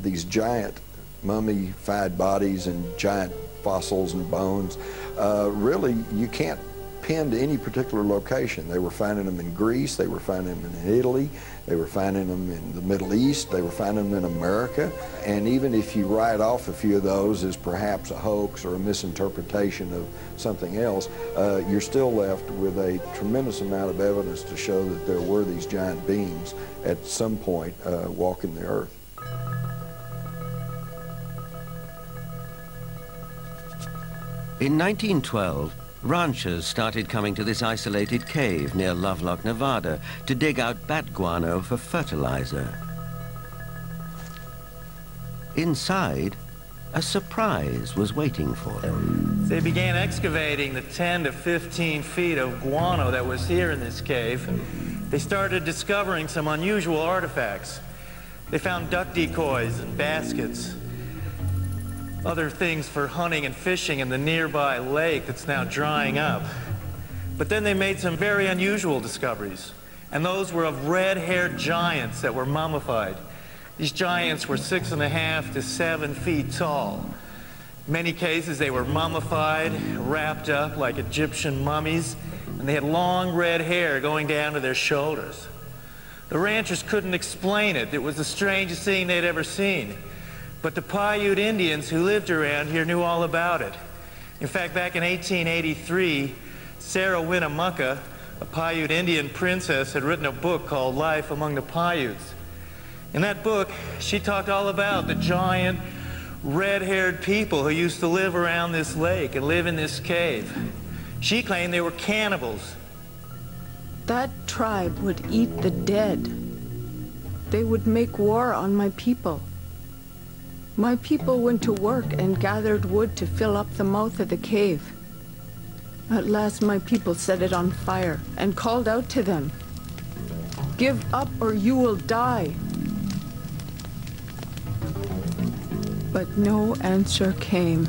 These giant mummified bodies and giant fossils and bones, really you can't pin to any particular location. They were finding them in Greece, they were finding them in Italy, they were finding them in the Middle East, they were finding them in America. And even if you write off a few of those as perhaps a hoax or a misinterpretation of something else, you're still left with a tremendous amount of evidence to show that there were these giant beings at some point walking the earth. In 1912, ranchers started coming to this isolated cave near Lovelock, Nevada, to dig out bat guano for fertilizer. Inside, a surprise was waiting for them. They began excavating the 10 to 15 feet of guano that was here in this cave. They started discovering some unusual artifacts. They found duck decoys and baskets, other things for hunting and fishing in the nearby lake that's now drying up. But then they made some very unusual discoveries, and those were of red-haired giants that were mummified. These giants were 6.5 to 7 feet tall. In many cases, they were mummified, wrapped up like Egyptian mummies, and they had long red hair going down to their shoulders. The ranchers couldn't explain it. It was the strangest thing they'd ever seen. But the Paiute Indians who lived around here knew all about it. In fact, back in 1883, Sarah Winnemucca, a Paiute Indian princess, had written a book called Life Among the Paiutes. In that book, she talked all about the giant, red-haired people who used to live around this lake and live in this cave. She claimed they were cannibals. That tribe would eat the dead. They would make war on my people. My people went to work and gathered wood to fill up the mouth of the cave. At last my people set it on fire and called out to them, "Give up or you will die." But no answer came.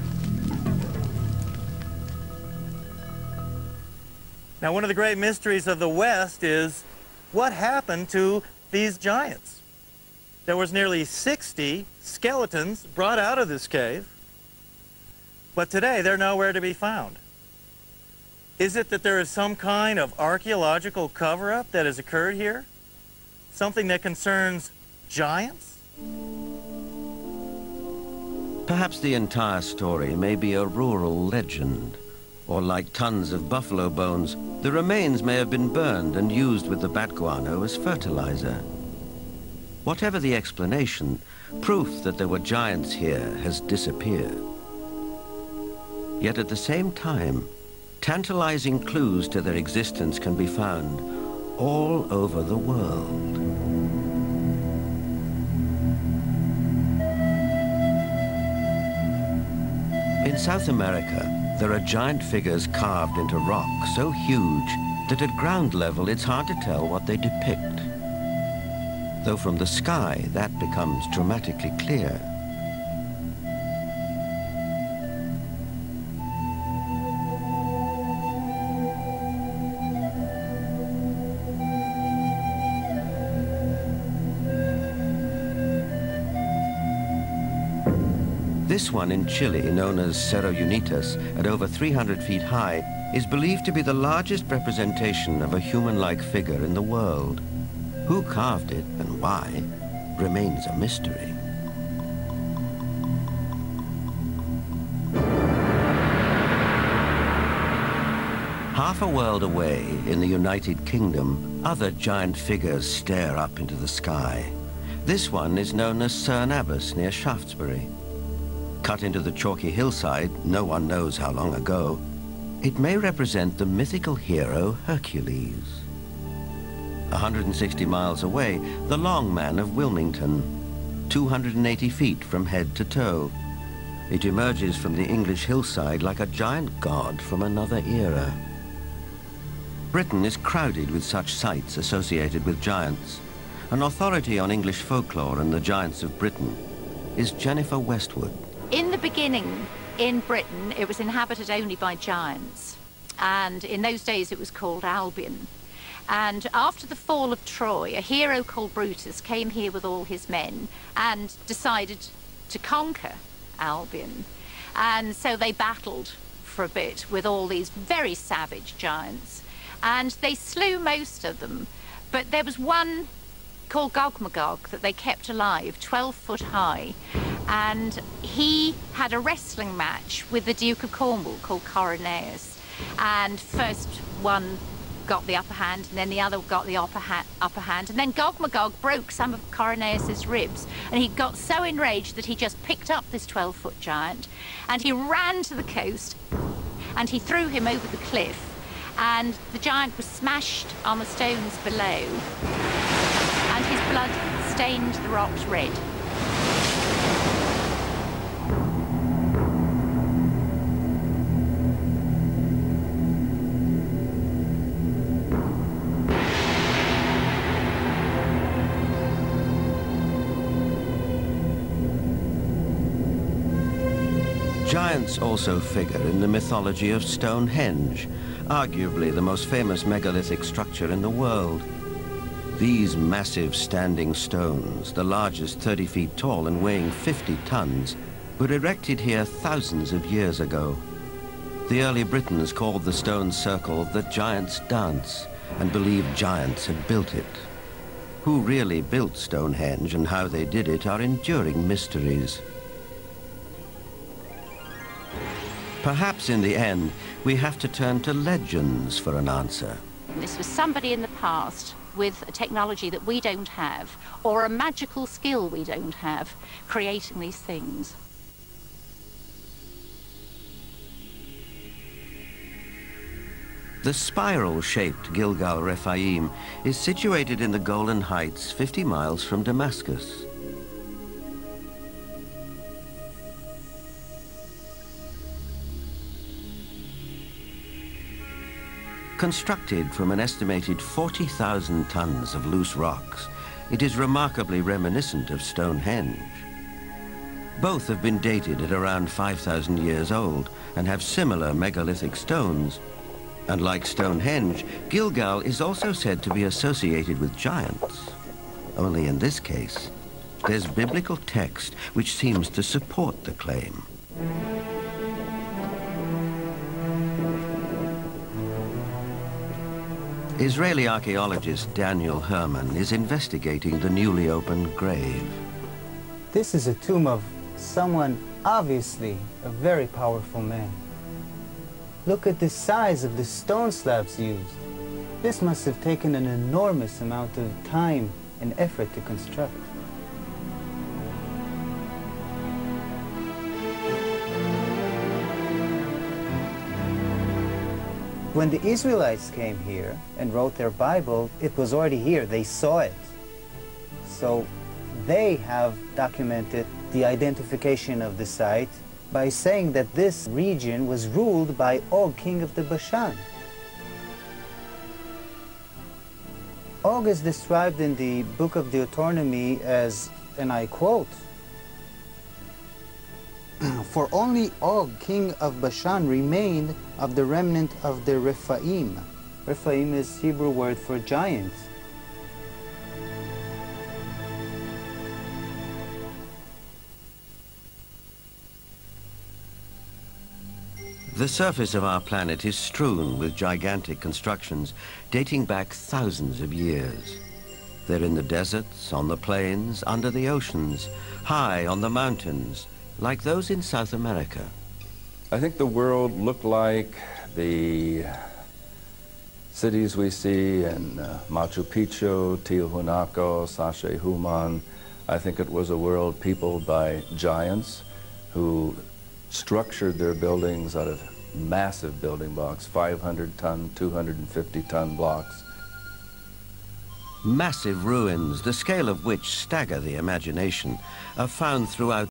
Now, one of the great mysteries of the West is what happened to these giants? There was nearly 60 skeletons brought out of this cave, but today they're nowhere to be found. Is it that there is some kind of archaeological cover-up that has occurred here? Something that concerns giants? Perhaps the entire story may be a rural legend, or like tons of buffalo bones, the remains may have been burned and used with the bat guano as fertilizer. Whatever the explanation, proof that there were giants here has disappeared. Yet at the same time, tantalizing clues to their existence can be found all over the world. In South America, there are giant figures carved into rock so huge that at ground level it's hard to tell what they depict. Though from the sky, that becomes dramatically clear. This one in Chile, known as Cerro Unitas, at over 300 feet high, is believed to be the largest representation of a human-like figure in the world. Who carved it and why remains a mystery. Half a world away in the United Kingdom, other giant figures stare up into the sky. This one is known as Cerne Abbas near Shaftesbury. Cut into the chalky hillside, no one knows how long ago, it may represent the mythical hero Hercules. 160 miles away, the Long Man of Wilmington, 280 feet from head to toe. It emerges from the English hillside like a giant god from another era. Britain is crowded with such sites associated with giants. An authority on English folklore and the giants of Britain is Jennifer Westwood. In the beginning, in Britain, it was inhabited only by giants. And in those days, it was called Albion. And after the fall of Troy, a hero called Brutus came here with all his men and decided to conquer Albion. And so they battled for a bit with all these very savage giants. And they slew most of them. But there was one called Gog-Magog that they kept alive, 12 foot high. And he had a wrestling match with the Duke of Cornwall called Coroneus. And first one got the upper hand, and then the other got the upper hand, and then Gog-Magog broke some of Coroneus's ribs, and he got so enraged that he just picked up this 12-foot giant, and he ran to the coast, and he threw him over the cliff, and the giant was smashed on the stones below, and his blood stained the rocks red. Giants also figure in the mythology of Stonehenge, arguably the most famous megalithic structure in the world. These massive standing stones, the largest 30 feet tall and weighing 50 tons, were erected here thousands of years ago. The early Britons called the stone circle the Giant's Dance and believed giants had built it. Who really built Stonehenge and how they did it are enduring mysteries. Perhaps in the end, we have to turn to legends for an answer. This was somebody in the past with a technology that we don't have, or a magical skill we don't have, creating these things. The spiral-shaped Gilgal Rephaim is situated in the Golan Heights, 50 miles from Damascus. Constructed from an estimated 40,000 tons of loose rocks, it is remarkably reminiscent of Stonehenge. Both have been dated at around 5,000 years old and have similar megalithic stones. And like Stonehenge, Gilgal is also said to be associated with giants. Only in this case, there's biblical text which seems to support the claim. Israeli archaeologist Daniel Herman is investigating the newly opened grave. This is a tomb of someone, obviously a very powerful man. Look at the size of the stone slabs used. This must have taken an enormous amount of time and effort to construct. When the Israelites came here and wrote their Bible, it was already here. They saw it. So they have documented the identification of the site by saying that this region was ruled by Og, king of the Bashan. Og is described in the book of Deuteronomy as, and I quote, "For only Og, king of Bashan, remained of the remnant of the Rephaim." Rephaim is Hebrew word for giant. The surface of our planet is strewn with gigantic constructions dating back thousands of years. They're in the deserts, on the plains, under the oceans, high on the mountains, like those in South America. I think the world looked like the cities we see in Machu Picchu, Tiahuanaco, Sacsayhuaman. I think it was a world peopled by giants who structured their buildings out of massive building blocks, 500-ton, 250-ton blocks. Massive ruins, the scale of which stagger the imagination, are found throughout